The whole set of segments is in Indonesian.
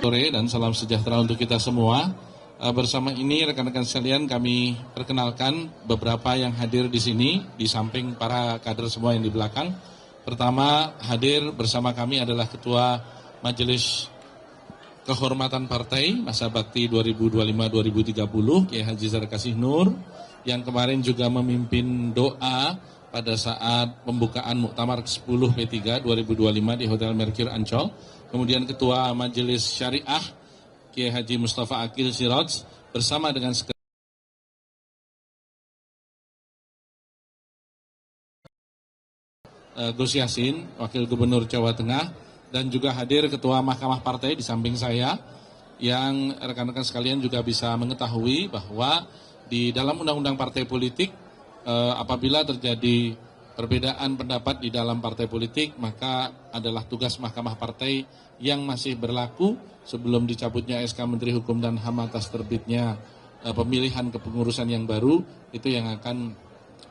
Sore dan salam sejahtera untuk kita semua. Bersama ini rekan-rekan sekalian kami perkenalkan beberapa yang hadir di sini di samping para kader semua yang di belakang. Pertama hadir bersama kami adalah Ketua Majelis Kehormatan Partai Masa Bakti 2025-2030 Kiai Haji Zarkasih Nur yang kemarin juga memimpin doa pada saat pembukaan Muktamar ke-10 P3 2025 di Hotel Mercure Ancol. Kemudian Ketua Majelis Syariah Kiai Haji Mustafa Akil Siraj bersama dengan Gus Yassin, Wakil Gubernur Jawa Tengah, dan juga hadir Ketua Mahkamah Partai di samping saya, yang rekan-rekan sekalian juga bisa mengetahui bahwa di dalam Undang-Undang Partai Politik, apabila terjadi perbedaan pendapat di dalam partai politik, maka adalah tugas Mahkamah Partai yang masih berlaku sebelum dicabutnya SK Menteri Hukum dan HAM atas terbitnya pemilihan kepengurusan yang baru, itu yang akan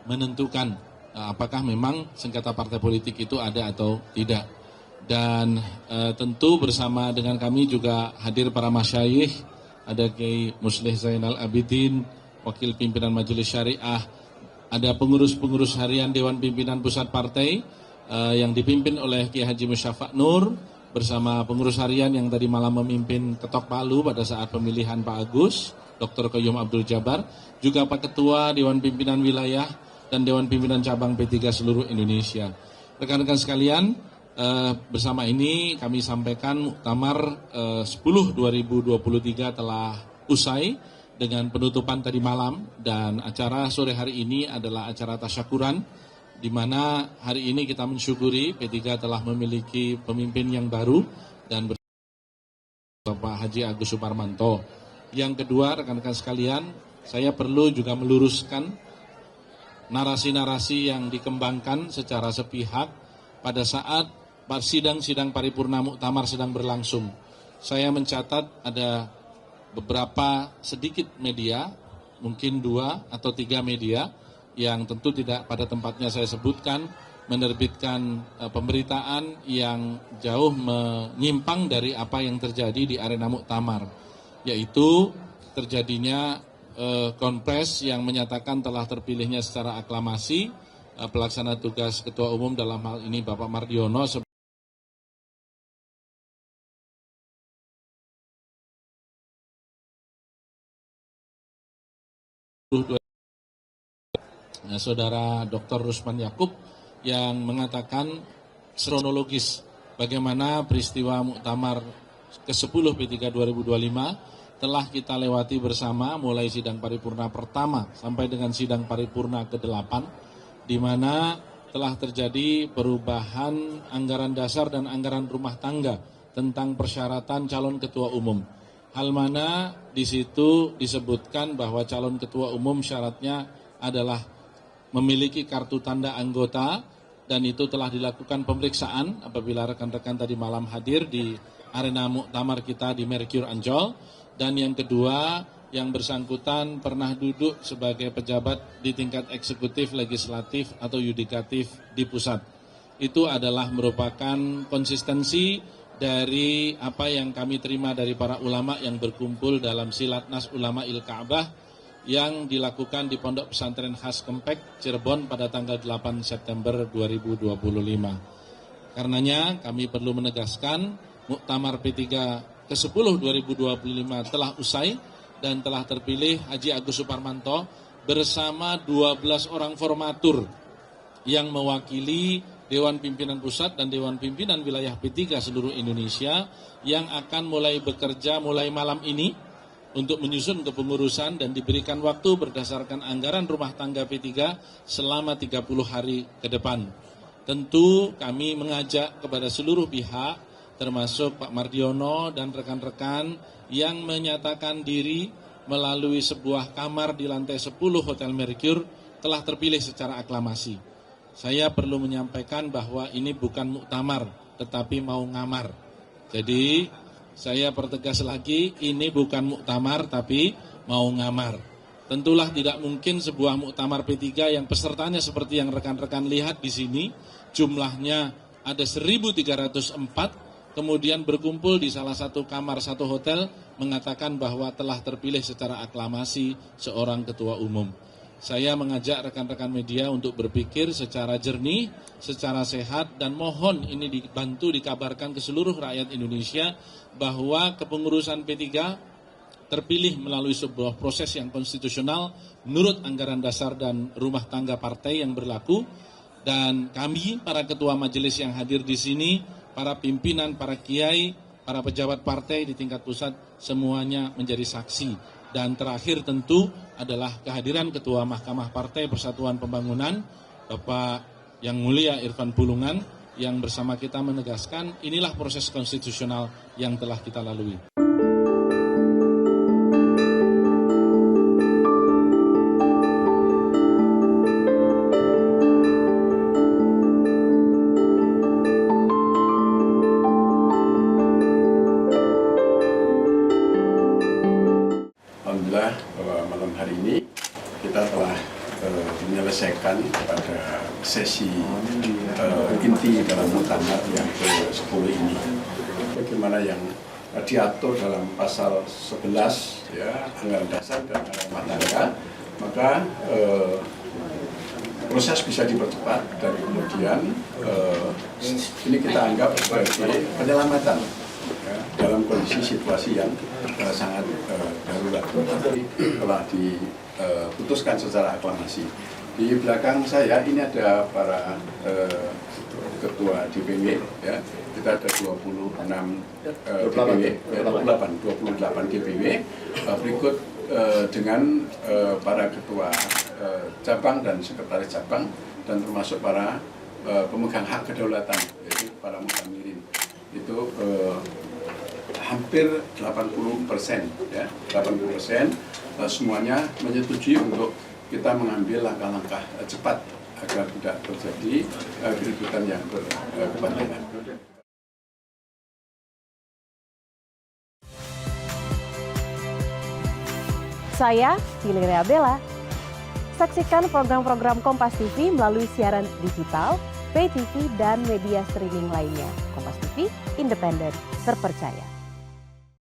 menentukan apakah memang sengketa partai politik itu ada atau tidak. Dan tentu bersama dengan kami juga hadir para masyayikh, ada Kiai Muslih Zainal Abidin, Wakil Pimpinan Majelis Syariah, ada pengurus-pengurus harian Dewan Pimpinan Pusat Partai yang dipimpin oleh Kiai Haji Musyafa Nur, bersama pengurus harian yang tadi malam memimpin ketok palu pada saat pemilihan Pak Agus, Dr. Qayyum Abdul Jabbar, juga Pak Ketua Dewan Pimpinan Wilayah dan Dewan Pimpinan Cabang P3 seluruh Indonesia. Rekan-rekan sekalian, bersama ini kami sampaikan Muktamar 10 2023 telah usai dengan penutupan tadi malam, dan acara sore hari ini adalah acara tasyakuran, di mana hari ini kita mensyukuri P3 telah memiliki pemimpin yang baru dan Bapak Haji Agus Suparmanto. Yang kedua, rekan-rekan sekalian, saya perlu juga meluruskan narasi-narasi yang dikembangkan secara sepihak pada saat sidang-sidang paripurna Muktamar sedang berlangsung. Saya mencatat ada beberapa sedikit media, mungkin 2 atau 3 media, yang tentu tidak pada tempatnya saya sebutkan, menerbitkan pemberitaan yang jauh menyimpang dari apa yang terjadi di arena Muktamar, yaitu terjadinya konpres yang menyatakan telah terpilihnya secara aklamasi pelaksana tugas Ketua Umum, dalam hal ini Bapak Mardiono, Saudara Dr. Rusman Yakub, yang mengatakan kronologis bagaimana peristiwa Muktamar ke-10 P3 2025 telah kita lewati bersama, mulai sidang paripurna pertama sampai dengan sidang paripurna ke-8, di mana telah terjadi perubahan anggaran dasar dan anggaran rumah tangga tentang persyaratan calon ketua umum. Hal mana di situ disebutkan bahwa calon ketua umum syaratnya adalah memiliki kartu tanda anggota, dan itu telah dilakukan pemeriksaan apabila rekan-rekan tadi malam hadir di arena Muktamar kita di Mercure Ancol. Dan yang kedua, yang bersangkutan pernah duduk sebagai pejabat di tingkat eksekutif, legislatif atau yudikatif di pusat. Itu adalah merupakan konsistensi dari apa yang kami terima dari para ulama yang berkumpul dalam Silatnas Ulama Il Ka'bah yang dilakukan di Pondok Pesantren Khas Kempek, Cirebon pada tanggal 8 September 2025. Karenanya kami perlu menegaskan Muktamar P3 ke-10 2025 telah usai dan telah terpilih Haji Agus Suparmanto bersama 12 orang formatur yang mewakili Dewan Pimpinan Pusat dan Dewan Pimpinan Wilayah P3 seluruh Indonesia, yang akan mulai bekerja mulai malam ini untuk menyusun kepengurusan dan diberikan waktu berdasarkan anggaran rumah tangga P3 selama 30 hari ke depan. Tentu kami mengajak kepada seluruh pihak, termasuk Pak Mardiono dan rekan-rekan yang menyatakan diri melalui sebuah kamar di lantai 10 Hotel Mercure telah terpilih secara aklamasi. Saya perlu menyampaikan bahwa ini bukan muktamar, tetapi mau ngamar. Jadi saya pertegas lagi, ini bukan muktamar tapi mau ngamar. Tentulah tidak mungkin sebuah muktamar P3 yang pesertanya seperti yang rekan-rekan lihat di sini, jumlahnya ada 1.304, kemudian berkumpul di salah satu kamar satu hotel mengatakan bahwa telah terpilih secara aklamasi seorang ketua umum. Saya mengajak rekan-rekan media untuk berpikir secara jernih, secara sehat, dan mohon ini dibantu dikabarkan ke seluruh rakyat Indonesia bahwa kepengurusan P3 terpilih melalui sebuah proses yang konstitusional menurut anggaran dasar dan rumah tangga partai yang berlaku. Dan kami, para ketua majelis yang hadir di sini, para pimpinan, para kiai, para pejabat partai di tingkat pusat, semuanya menjadi saksi. Dan terakhir tentu adalah kehadiran Ketua Mahkamah Partai Persatuan Pembangunan, Bapak Yang Mulia Irfan Pulungan, yang bersama kita menegaskan inilah proses konstitusional yang telah kita lalui. Alhamdulillah malam hari ini kita telah menyelesaikan pada sesi inti dalam muktamar yang ke-10 ini. Bagaimana yang diatur dalam pasal 11 ya, anggaran dasar dan rumah tangga, maka proses bisa dipercepat dan kemudian ini kita anggap sebagai penyelamatan ya, dalam kondisi situasi yang sangat darurat. Telah diputuskan secara aklamasi. Di belakang saya ini ada para ketua DPW ya. Kita ada 26 DPW, 28 DPW. Berikut dengan para ketua cabang dan sekretaris cabang dan termasuk para pemegang hak kedaulatan, yaitu para mukamirin. Itu hampir 80%, ya, 80% semuanya menyetujui untuk kita mengambil langkah-langkah cepat agar tidak terjadi keributan yang berkepanjangan. Saya Valeria Bella. Saksikan program-program Kompas TV melalui siaran digital, pay TV, dan media streaming lainnya. Kompas TV, independen, terpercaya.